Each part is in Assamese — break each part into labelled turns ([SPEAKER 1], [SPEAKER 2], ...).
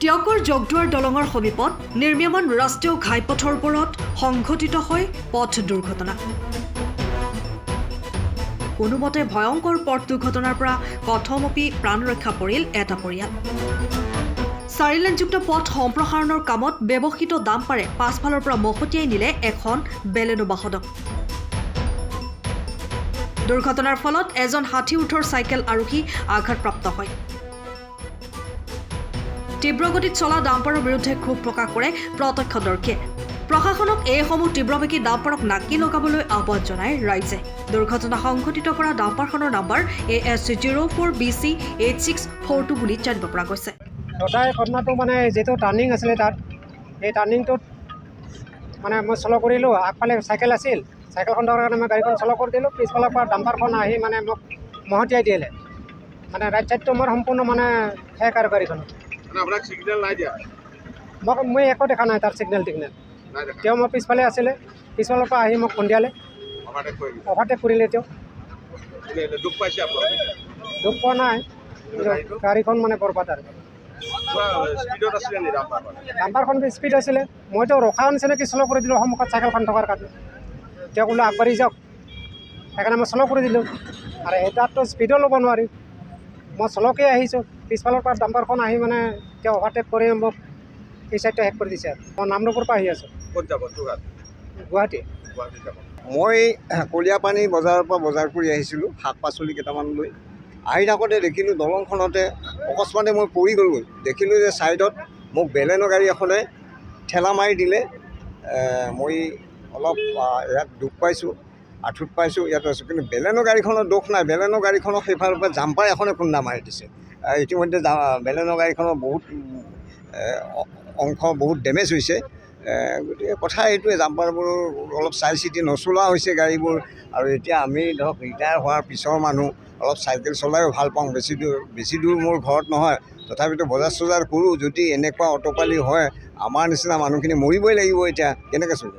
[SPEAKER 1] টিয়কৰ জগদুৱাৰ দলঙৰ সমীপত নিৰ্মীয়মান ৰাষ্ট্ৰীয় ঘাইপথৰ ওপৰত সংঘটিত হয় পথ দুৰ্ঘটনা। কোনোমতে ভয়ংকৰ পথ দুৰ্ঘটনাৰ পৰা কথমপি প্ৰাণ ৰক্ষা পৰিল এটা পৰিয়াল। 4 লেনযুক্ত পথ সম্প্ৰসাৰণৰ কামত ব্যৱহৃত ডাম্পাৰে পাছফালৰ পৰা মহতিয়াই নিলে এখন বেলেনো বাহনক। দুৰ্ঘটনাৰ ফলত এজন 60 উৰ্ধৰ চাইকেল আৰোহী আঘাতপ্ৰাপ্ত হয়। তীব্ৰগতিত চলা ডাম্পাৰৰ বিৰুদ্ধে ক্ষোভ প্ৰকাশ কৰে প্ৰত্যক্ষদৰ্শীয়ে। প্ৰশাসনক এইসমূহ তীব্ৰবেগী ডাম্পাৰক নাকি লগাবলৈ আহ্বান জনায় ৰাইজে। দুৰ্ঘটনা সংঘটিত কৰা ডাম্পাৰখনৰ নম্বৰ AS04BC 8642 বুলি জানিব পৰা গৈছে।
[SPEAKER 2] ঘটনাটো মানে যিটো টাৰ্ণিং আছিলে তাত এই টাৰ্ণিংটোত মানে মই চল কৰিলোঁ, আগফালে চাইকেল আছিল, চাইকেলখন থকাৰ কাৰণে মই গাড়ীখন চল কৰি দিলোঁ, পিছফালৰ পৰা ডাম্পাৰখন আহি মানে মোক মহতিয়াই দিলে। মানে ৰাইট ছাইডটো মোৰ সম্পূৰ্ণ মানে শেষ আৰু গাড়ীখনত। মই একো দেখা নাই তাৰ ছিগনেল তেওঁ মই পিছফালে আছিলে, পিছফালৰ পৰা আহি মোক খুন্দিয়ালে, অভাৰটেক কৰিলে। তেওঁ দুখ পোৱা নাই, গাড়ীখন মানে বৰবাদ আৰু ডাম্পাৰখন স্পীড আছিলে। মইতো ৰখা নিচিনাকৈ শ্ল' কৰি দিলোঁ সন্মুখত চাইকেলখন থকাৰ কাৰণে। তেওঁ বোলো আগবাঢ়ি যাওক, সেইকাৰণে মই শ্ল' কৰি দিলোঁ। আৰু এটাততো স্পীডো ল'ব নোৱাৰি, মই শ্ল'কৈ আহিছোঁ। পিছফালৰ পৰা ডাম্পাৰখন আহি মানে তেওঁ অভাৰটেক কৰি মোক এই চাইডটো শেষ কৰি দিছে। আৰু মই নামৰূপৰ পৰা আহি আছোঁ।
[SPEAKER 3] ক'ত যাব?
[SPEAKER 2] গুৱাহাটী।
[SPEAKER 3] মই কলীয়াপানী বজাৰৰ পৰা বজাৰ কৰি আহিছিলোঁ শাক পাচলি কেইটামান লৈ। আহি থাকোঁতে দেখিলোঁ দলংখনতে অকস্মাতে মই পৰি গ'লোঁ। দেখিলোঁ যে ছাইডত মোক বেলেনো গাড়ী এখনে ঠেলা মাৰি দিলে। মই অলপ ইয়াত দুখ পাইছোঁ, আঁঠুত পাইছোঁ, ইয়াত আছোঁ। কিন্তু বেলেনো গাড়ীখনৰ দোষ নাই। বেলেনো গাড়ীখনক সেইফালৰ পৰা জাম্পাৰ এখনে খুন্দা মাৰি দিছে। ইতিমধ্যে বেলেনো গাড়ীখনৰ বহুত অংশ বহুত ডেমেজ হৈছে। গতিকে কথা এইটোৱে, জাম্পাৰবোৰ অলপ চাই চিতি নচলোৱা হৈছে গাড়ীবোৰ। আৰু এতিয়া আমি ধৰক ৰিটায়াৰ হোৱাৰ পিছৰ মানুহ, অলপ চাইকেল চলাইও ভাল পাওঁ। বেছি দূৰ মোৰ ঘৰত নহয়, তথাপিতো বজাৰ চজাৰ কৰোঁ। যদি এনেকুৱা অটপালি হয়, আমাৰ নিচিনা মানুহখিনি মৰিবই লাগিব। এতিয়া কেনেকৈ চলিব?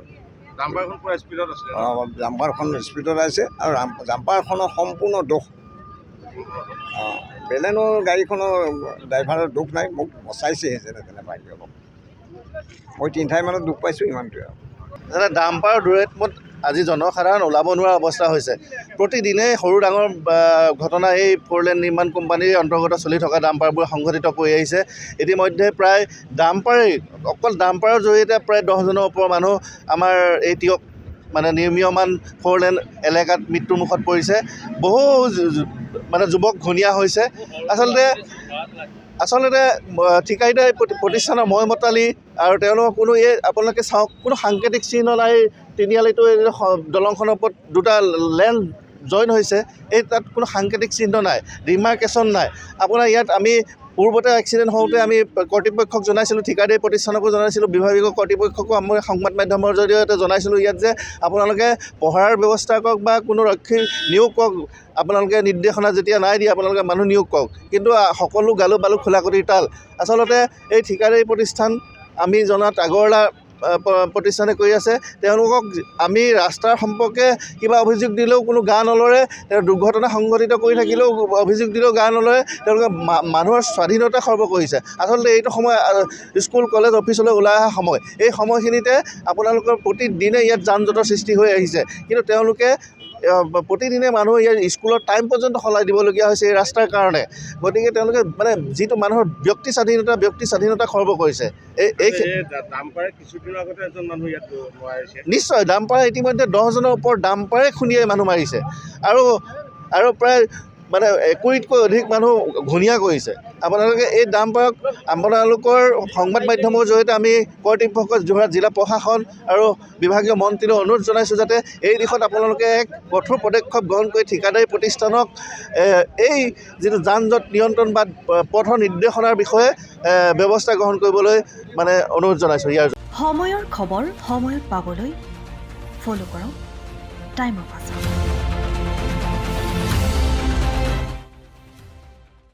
[SPEAKER 4] জাম্পাৰখন পুৰা স্পীডত আছে।
[SPEAKER 3] জাম্পাৰখন স্পীডত আছে আৰু জাম্পাৰখনৰ সম্পূৰ্ণ দোষ। বেলেনৰ গাড়ীখনৰ ড্ৰাইভাৰৰ দোষ নাই, মোক বচাইছেহে যেনে তেনে পাৰি অলপ। মই 3 ঠাইমানত দুখ পাইছোঁ, ইমানটোৱে আৰু।
[SPEAKER 4] দাদা, ডাম্পাৰ দুৰেটমত আজি জনসাধাৰণ ওলাব নোৱাৰা অৱস্থা হৈছে। প্ৰতিদিনে সৰু ডাঙৰ ঘটনা এই 4 লেন নিৰ্মাণ কোম্পানীৰ অন্তৰ্গত চলি থকা ডাম্পাৰবোৰ সংঘটিত কৰি আহিছে। ইতিমধ্যে প্ৰায় অকল ডাম্পাৰৰ জৰিয়তে প্ৰায় 10জনৰ ওপৰৰ মানুহ আমাৰ এই টিয়ক মানে নিৰ্মীয়মান 4 লেন এলেকাত মৃত্যুমুখত পৰিছে। বহু মানে যুৱক ঘূণীয়া হৈছে। আচলতে ঠিকাদাৰ প্ৰতিষ্ঠানৰ মতালি আৰু তেওঁলোকৰ কোনো আপোনালোকে চাওক, কোনো সাংকেতিক চিহ্ন নাই। তিনিআলিটো দলংখনৰ ওপৰত 2টা লেন জইন হৈছে, তাত কোনো সাংকেতিক চিহ্ন নাই, ডিমাৰ্কেশ্যন নাই। আপোনাৰ ইয়াত আমি পূৰ্বতে এক্সিডেণ্ট হওঁতে আমি কৰ্তৃপক্ষক জনাইছিলোঁ, ঠিকাদাৰী প্ৰতিষ্ঠানকো জনাইছিলোঁ, বিভাগীয় কৰ্তৃপক্ষকো আমি সংবাদ মাধ্যমৰ জৰিয়তে জনাইছিলোঁ ইয়াত যে আপোনালোকে পহৰাৰ ব্যৱস্থা কৰক বা কোনো ৰক্ষী নিয়োগ কৰক। আপোনালোকে নিৰ্দেশনা যেতিয়া নাই দিয়ে, আপোনালোকে মানুহ নিয়োগ কৰক। কিন্তু সকলো গালু বালু খোলাকটিৰ তাল। আচলতে এই ঠিকাদাৰী প্ৰতিষ্ঠান আমি জনাত আগৰৱালা প্ৰতিষ্ঠানে কৰি আছে। তেওঁলোকক আমি ৰাস্তাৰ সম্পৰ্কে কিবা অভিযোগ দিলেও কোনো গা নলৰে, দুৰ্ঘটনা সংঘটিত কৰি থাকিলেও অভিযোগ দিলেও গা নলৰে। তেওঁলোকে মানুহৰ স্বাধীনতা খৰ্ব কৰিছে। আচলতে এইটো সময় স্কুল কলেজ অফিচলৈ ওলাই অহা সময়। এই সময়খিনিতে আপোনালোকৰ প্ৰতিদিনে ইয়াত যান জঁটৰ সৃষ্টি হৈ আহিছে। কিন্তু তেওঁলোকে প্ৰতিদিনে মানুহ ইয়াৰ স্কুলৰ টাইম পৰ্যন্ত সলাই দিবলগীয়া হৈছে এই ৰাস্তাৰ কাৰণে। গতিকে তেওঁলোকে মানে যিটো মানুহৰ ব্যক্তি স্বাধীনতা খৰ্ব কৰিছে। নিশ্চয় ডাম্পাৰে ইতিমধ্যে 10জনৰ ওপৰত ডাম্পাৰে খুন্দিয়াই মানুহ মাৰিছে আৰু প্ৰায় মানে 20তকৈ অধিক মানুহ ঘূণীয়া কৰিছে। আপোনালোকে এই ডাম্পাৰক আপোনালোকৰ সংবাদ মাধ্যমৰ জৰিয়তে আমি কৰ্তৃপক্ষ, যোৰহাট জিলা প্ৰশাসন আৰু বিভাগীয় মন্ত্ৰীলৈ অনুৰোধ জনাইছোঁ যাতে এই দিশত আপোনালোকে এক কঠোৰ পদক্ষেপ গ্ৰহণ কৰি ঠিকাদাৰী প্ৰতিষ্ঠানক এই যিটো যান জঁট নিয়ন্ত্ৰণ বা পথৰ নিৰ্দেশনাৰ বিষয়ে ব্যৱস্থা গ্ৰহণ কৰিবলৈ মানে অনুৰোধ জনাইছোঁ।
[SPEAKER 1] সময়ৰ খবৰ সময়ত পাবলৈ ফ'ল' কৰক টাইম অফ আছাম।